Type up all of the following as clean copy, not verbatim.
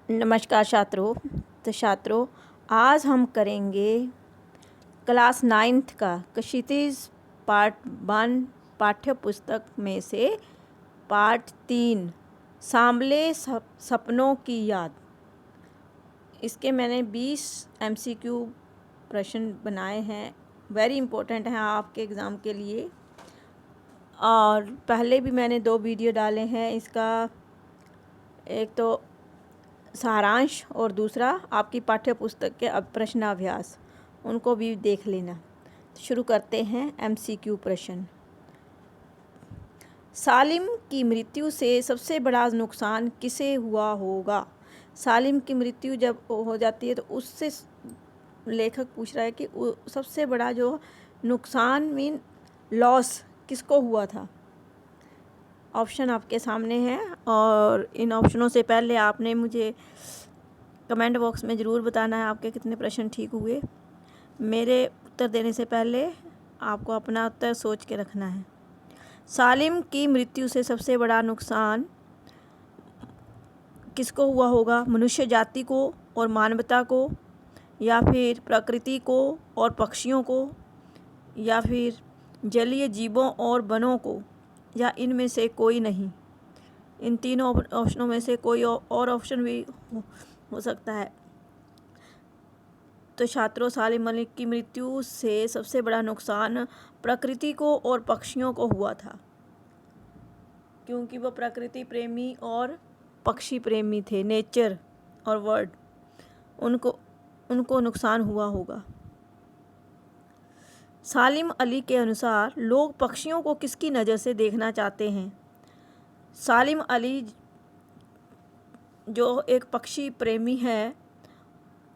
नमस्कार छात्रों। तो छात्रों, आज हम करेंगे क्लास 9th का क्षितिज पार्ट 1 पाठ्य पुस्तक में से पार्ट 3 सांबले सपनों की याद। इसके मैंने 20 MCQ प्रश्न बनाए हैं, वेरी इम्पोर्टेंट हैं आपके एग्ज़ाम के लिए। और पहले भी मैंने 2 वीडियो डाले हैं, इसका एक तो सारांश और दूसरा आपकी पाठ्य पुस्तक के प्रश्नाभ्यास, उनको भी देख लेना। शुरू करते हैं MCQ प्रश्न। सालिम की मृत्यु से सबसे बड़ा नुकसान किसे हुआ होगा? सालिम की मृत्यु जब हो जाती है तो उससे लेखक पूछ रहा है कि सबसे बड़ा जो नुकसान मीन लॉस किसको हुआ था। ऑप्शन आपके सामने हैं और इन ऑप्शनों से पहले आपने मुझे कमेंट बॉक्स में ज़रूर बताना है आपके कितने प्रश्न ठीक हुए। मेरे उत्तर देने से पहले आपको अपना उत्तर सोच के रखना है। सालिम की मृत्यु से सबसे बड़ा नुकसान किसको हुआ होगा? मनुष्य जाति को और मानवता को, या फिर प्रकृति को और पक्षियों को, या फिर जलीय जीवों और वनों को, या इनमें से कोई नहीं। इन तीनों ऑप्शनों में से कोई और ऑप्शन भी हो सकता है। तो छात्रों, सालिम अली की मृत्यु से सबसे बड़ा नुकसान प्रकृति को और पक्षियों को हुआ था, क्योंकि वह प्रकृति प्रेमी और पक्षी प्रेमी थे। नेचर और वर्ड, उनको नुकसान हुआ होगा। सालिम अली के अनुसार लोग पक्षियों को किसकी नज़र से देखना चाहते हैं? सालिम अली जो एक पक्षी प्रेमी है,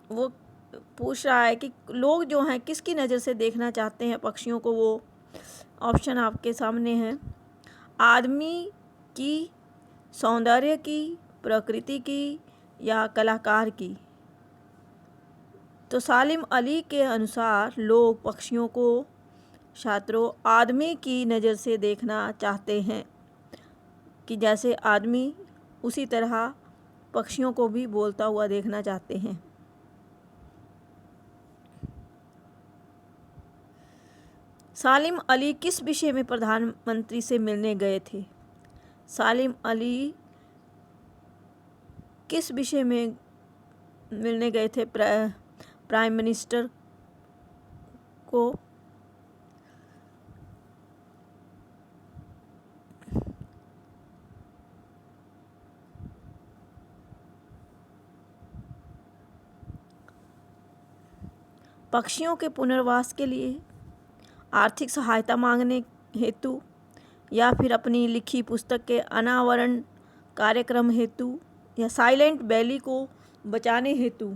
वो पूछ रहा है कि लोग जो हैं किसकी नज़र से देखना चाहते हैं पक्षियों को। वो ऑप्शन आपके सामने हैं। आदमी की, सौंदर्य की, प्रकृति की, या कलाकार की। तो सालिम अली के अनुसार लोग पक्षियों को छात्रों आदमी की नज़र से देखना चाहते हैं, कि जैसे आदमी उसी तरह पक्षियों को भी बोलता हुआ देखना चाहते हैं। सालिम अली किस विषय में प्रधानमंत्री से मिलने गए थे? सालिम अली किस विषय में मिलने गए थे प्राइम मिनिस्टर को? पक्षियों के पुनर्वास के लिए, आर्थिक सहायता मांगने हेतु, या फिर अपनी लिखी पुस्तक के अनावरण कार्यक्रम हेतु, या साइलेंट वैली को बचाने हेतु,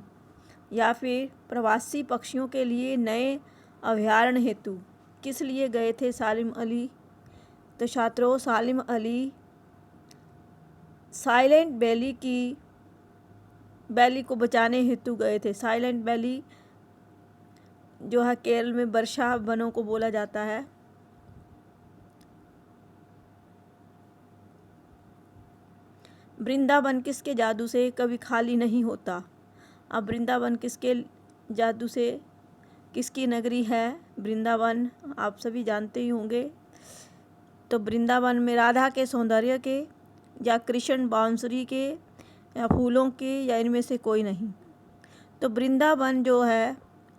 या फिर प्रवासी पक्षियों के लिए नए अभयारण्य हेतु किस लिए गए थे सालिम अली? तो छात्रों, सालिम अली साइलेंट वैली को बचाने हेतु गए थे। साइलेंट वैली जो है केरल में वर्षा वनों को बोला जाता है। वृंदावन किसके जादू से कभी खाली नहीं होता? अब वृंदावन किसके जादू से, किसकी नगरी है वृंदावन, आप सभी जानते ही होंगे। तो वृंदावन में राधा के सौंदर्य के, या कृष्ण बांसुरी के, या फूलों के, या इनमें से कोई नहीं। तो वृंदावन जो है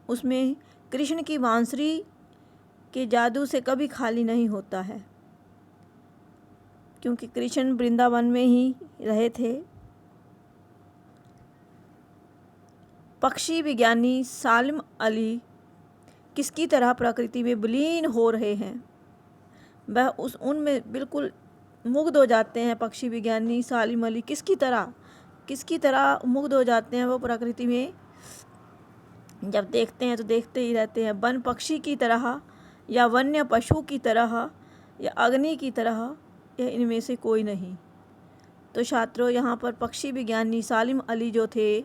उसमें कृष्ण की बांसुरी के जादू से कभी खाली नहीं होता है, क्योंकि कृष्ण वृंदावन में ही रहे थे। पक्षी विज्ञानी सालिम अली किसकी तरह प्रकृति में विलीन हो रहे हैं? वह उनमें बिल्कुल मुग्ध हो जाते हैं। पक्षी विज्ञानी सालिम अली किसकी तरह मुग्ध हो जाते हैं? वो प्रकृति में जब देखते हैं तो देखते ही रहते हैं। वन पक्षी की तरह, या वन्य पशु की तरह, या अग्नि की तरह, या इनमें से कोई नहीं। तो छात्रों, यहाँ पर पक्षी विज्ञानी सालिम अली जो थे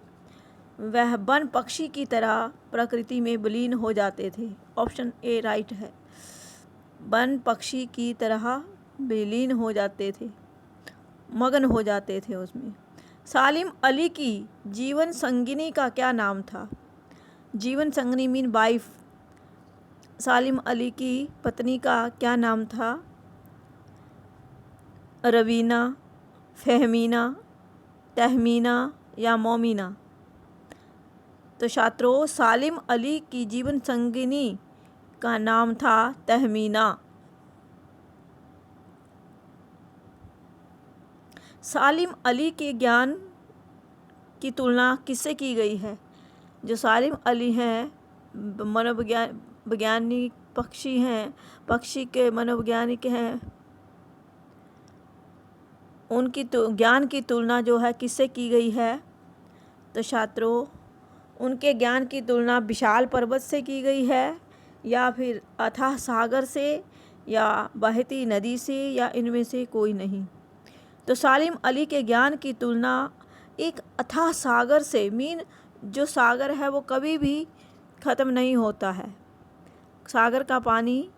वह वन पक्षी की तरह प्रकृति में विलीन हो जाते थे। ऑप्शन ए राइट है। वन पक्षी की तरह विलीन हो जाते थे, मग्न हो जाते थे उसमें। सालिम अली की जीवन संगिनी का क्या नाम था? जीवन संगिनी मीन वाइफ। सालिम अली की पत्नी का क्या नाम था? रवीना, फहमीना, तहमीना या मोमिना? तो छात्रों, सालिम अली की जीवन संगिनी का नाम था तहमीना। सालिम अली के ज्ञान की तुलना किससे की गई है? जो सालिम अली हैं वैज्ञानिक पक्षी हैं, पक्षी के मनोवैज्ञानिक हैं, उनकी ज्ञान की तुलना जो है किससे की गई है? तो छात्रों, उनके ज्ञान की तुलना विशाल पर्वत से की गई है, या फिर अथाह सागर से, या बहती नदी से, या इनमें से कोई नहीं। तो सालिम अली के ज्ञान की तुलना एक अथाह सागर से, मीन जो सागर है वो कभी भी ख़त्म नहीं होता है। सागर का पानी,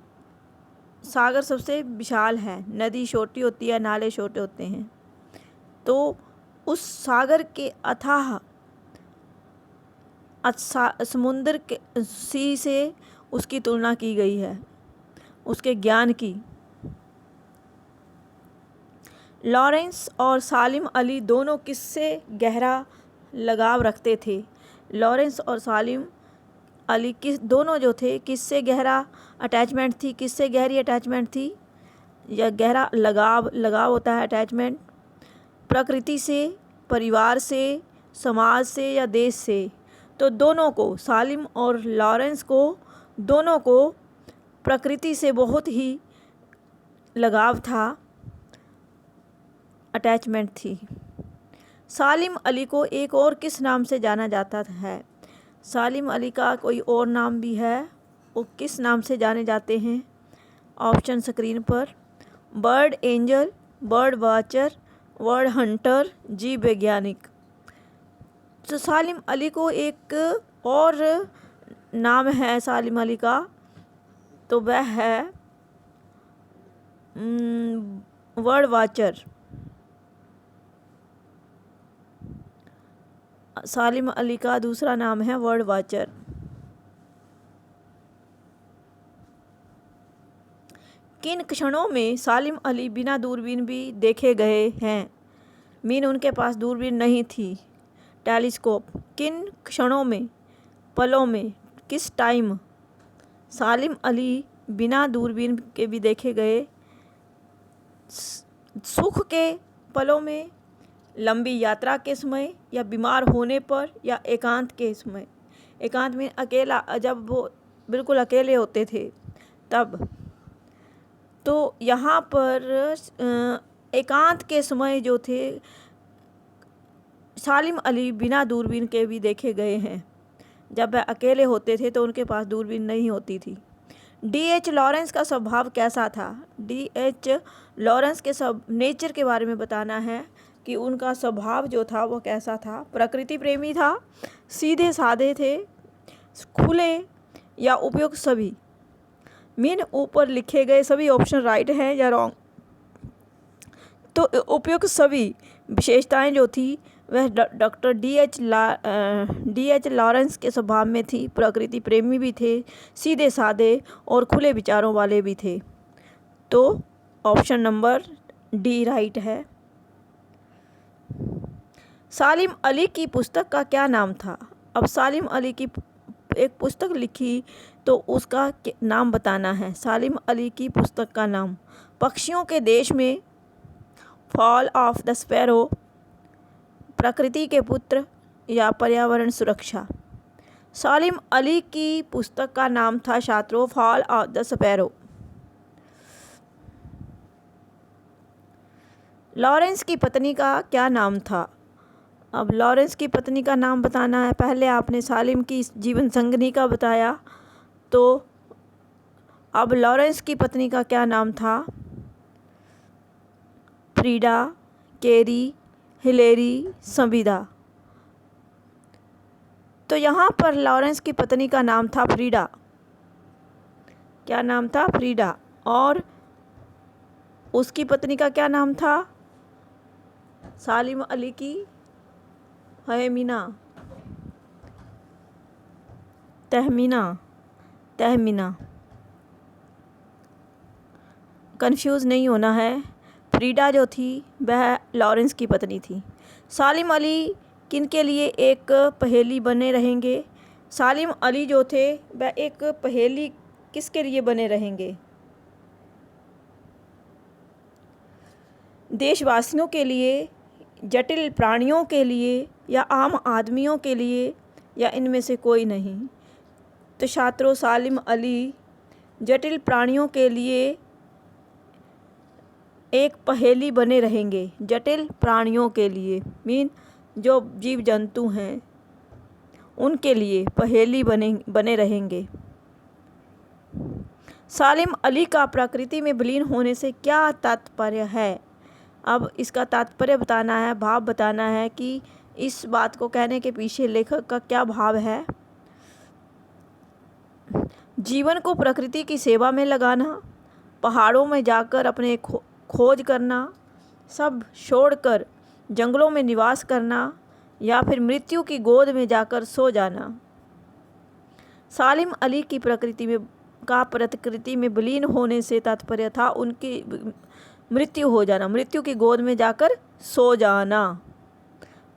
सागर सबसे विशाल है, नदी छोटी होती है, नाले छोटे होते हैं। तो उस सागर के अथाह समुद्र के सी से उसकी तुलना की गई है, उसके ज्ञान की। लॉरेंस और सालिम अली दोनों किससे गहरा लगाव रखते थे? लॉरेंस और सालिम अली दोनों जो थे किससे गहरा अटैचमेंट थी, किससे गहरी अटैचमेंट थी, या गहरा लगाव होता है अटैचमेंट? प्रकृति से, परिवार से, समाज से, या देश से? तो दोनों को, सालिम और लॉरेंस को, दोनों को प्रकृति से बहुत ही लगाव था, अटैचमेंट थी। सालिम अली को एक और किस नाम से जाना जाता है? सालिम अली का कोई और नाम भी है, वो किस नाम से जाने जाते हैं? ऑप्शन स्क्रीन पर। Bird angel, bird watcher, bird Hunter, जीव वैज्ञानिक। तो सालिम अली को एक और नाम है सालिम अली का, तो वह है बर्ड वॉचर। सालिम अली का दूसरा नाम है बर्ड वॉचर। किन क्षणों में सालिम अली बिना दूरबीन भी देखे गए हैं? मीन उनके पास दूरबीन नहीं थी, टेलीस्कोप। किन क्षणों में, पलों में, किस टाइम सालिम अली बिना दूरबीन के भी देखे गए? सुख के पलों में, लंबी यात्रा के समय, या बीमार होने पर, या एकांत के समय? एकांत में अकेला, जब वो बिल्कुल अकेले होते थे तब। तो यहाँ पर एकांत के समय जो थे सालिम अली बिना दूरबीन के भी देखे गए हैं। जब वह अकेले होते थे तो उनके पास दूरबीन नहीं होती थी। D.H. लॉरेंस का स्वभाव कैसा था? D.H. लॉरेंस के नेचर के बारे में बताना है कि उनका स्वभाव जो था वो कैसा था। प्रकृति प्रेमी था, सीधे साधे थे, खुले, या उपयुक्त सभी? मीन ऊपर लिखे गए सभी ऑप्शन राइट हैं या रॉन्ग? तो उपयुक्त सभी विशेषताएं जो थी वह डॉक्टर D.H. लॉरेंस के स्वभाव में थी। प्रकृति प्रेमी भी थे, सीधे साधे और खुले विचारों वाले भी थे। तो ऑप्शन नंबर डी राइट है। सालिम अली की पुस्तक का क्या नाम था? अब सालिम अली की एक पुस्तक लिखी तो उसका नाम बताना है। सालिम अली की पुस्तक का नाम पक्षियों के देश में, फॉल ऑफ द स्पैरो, प्रकृति के पुत्र, या पर्यावरण सुरक्षा? सालिम अली की पुस्तक का नाम था छात्रों fall of the sparrow. Lawrence की पत्नी का क्या नाम था? अब लॉरेंस की पत्नी का नाम बताना है। पहले आपने सालिम की जीवन संगिनी का बताया, तो अब लॉरेंस की पत्नी का क्या नाम था? फ्रीडा, कैरी, हिलेरी, संविदा। तो यहाँ पर लॉरेंस की पत्नी का नाम था फ्रीडा। क्या नाम था? फ्रीडा। और उसकी पत्नी का क्या नाम था? सालिम अली की तहमीना, तहमीना, तहमीना। कंफ्यूज नहीं होना है। फ्रीडा जो थी वह लॉरेंस की पत्नी थी। सालिम अली किन के लिए एक पहेली बने रहेंगे? सालिम अली जो थे वह एक पहेली किसके लिए बने रहेंगे? देशवासियों के लिए, जटिल प्राणियों के लिए, या आम आदमियों के लिए, या इनमें से कोई नहीं? तो छात्रों, सालिम अली जटिल प्राणियों के लिए एक पहेली बने रहेंगे। जटिल प्राणियों के लिए मीन जो जीव जंतु हैं उनके लिए पहेली बने रहेंगे। सालिम अली का प्रकृति में विलीन होने से क्या तात्पर्य है? अब इसका तात्पर्य बताना है, भाव बताना है कि इस बात को कहने के पीछे लेखक का क्या भाव है। जीवन को प्रकृति की सेवा में लगाना, पहाड़ों में जाकर अपने खोज करना, सब छोड़कर जंगलों में निवास करना, या फिर मृत्यु की गोद में जाकर सो जाना। सालिम अली की प्रकृति में विलीन होने से तात्पर्य था उनकी मृत्यु हो जाना, मृत्यु की गोद में जाकर सो जाना,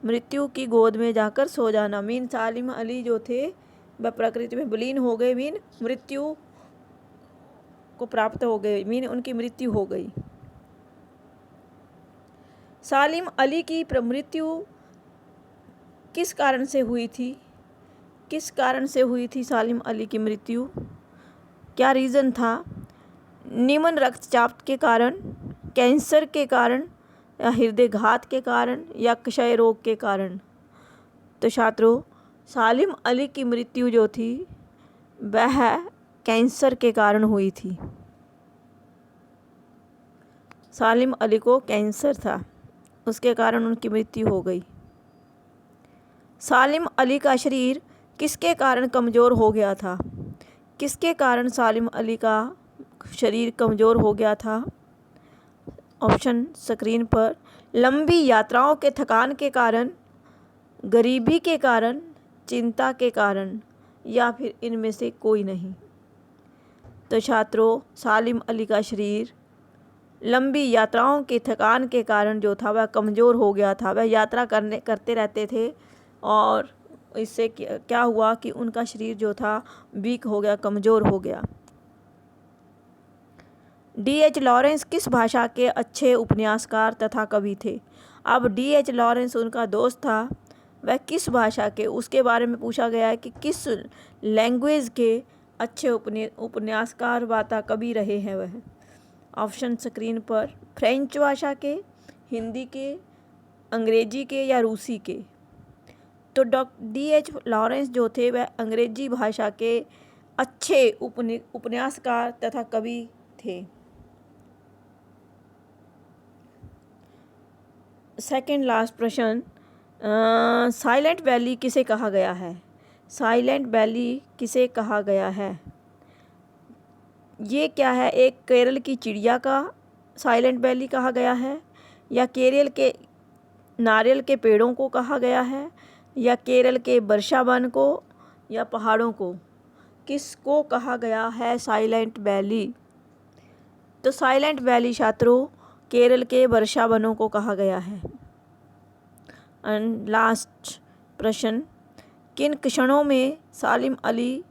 मृत्यु की गोद में जाकर सो जाना। मीन सालिम अली जो थे वह प्रकृति में विलीन हो गए, मीन मृत्यु को प्राप्त हो गए, मीन उनकी मृत्यु हो गई। सालिम अली की मृत्यु किस कारण से हुई थी? किस कारण से हुई थी सालिम अली की मृत्यु? क्या रीज़न था? निम्न रक्तचाप के कारण, कैंसर के कारण, या हृदयघात के कारण, या क्षय रोग के कारण? तो छात्रों, सालिम अली की मृत्यु जो थी वह कैंसर के कारण हुई थी। सालिम अली को कैंसर था, उसके कारण उनकी मृत्यु हो गई। सालिम अली का शरीर किसके कारण कमज़ोर हो गया था? किसके कारण सालिम अली का शरीर कमज़ोर हो गया था? ऑप्शन स्क्रीन पर। लंबी यात्राओं के थकान के कारण, गरीबी के कारण, चिंता के कारण, या फिर इनमें से कोई नहीं? तो छात्रों, सालिम अली का शरीर लंबी यात्राओं की थकान के कारण जो था वह कमज़ोर हो गया था। वह यात्रा करते रहते थे और इससे क्या हुआ कि उनका शरीर जो था वीक हो गया, कमज़ोर हो गया। D.H. लॉरेंस किस भाषा के अच्छे उपन्यासकार तथा कवि थे? अब D.H. लॉरेंस उनका दोस्त था, वह किस भाषा के, उसके बारे में पूछा गया है कि किस लैंग्वेज के अच्छे उपन्यासकार वाता कवि रहे हैं वह। ऑप्शन स्क्रीन पर। फ्रेंच भाषा के, हिंदी के, अंग्रेजी के, या रूसी के? तो D.H. लॉरेंस जो थे वह अंग्रेजी भाषा के अच्छे उपन्यासकार तथा कवि थे। सेकंड लास्ट प्रश्न, साइलेंट वैली किसे कहा गया है? साइलेंट वैली किसे कहा गया है? ये क्या है? एक केरल की चिड़िया का साइलेंट वैली कहा गया है, या केरल के नारियल के पेड़ों को कहा गया है, या केरल के वर्षा वन को, या पहाड़ों को? किसको कहा गया है साइलेंट वैली? तो साइलेंट वैली छात्रों केरल के वर्षा वनों को कहा गया है। एंड लास्ट प्रश्न, किन क्षणों में सालिम अली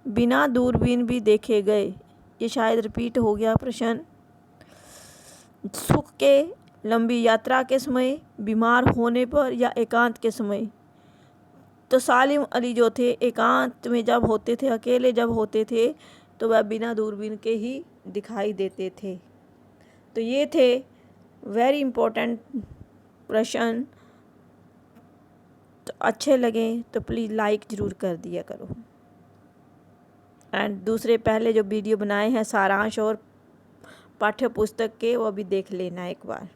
बिना दूरबीन भी देखे गए? ये शायद रिपीट हो गया प्रश्न। सुख के, लंबी यात्रा के समय, बीमार होने पर, या एकांत के समय? तो सालिम अली जो थे एकांत में जब होते थे, अकेले जब होते थे, तो वह बिना दूरबीन के ही दिखाई देते थे। तो ये थे वेरी इम्पोर्टेंट प्रश्न। तो अच्छे लगे तो प्लीज़ लाइक ज़रूर कर दिया करो। एंड दूसरे पहले जो वीडियो बनाए हैं सारांश और पाठ्य पुस्तक के, वो भी देख लेना एक बार।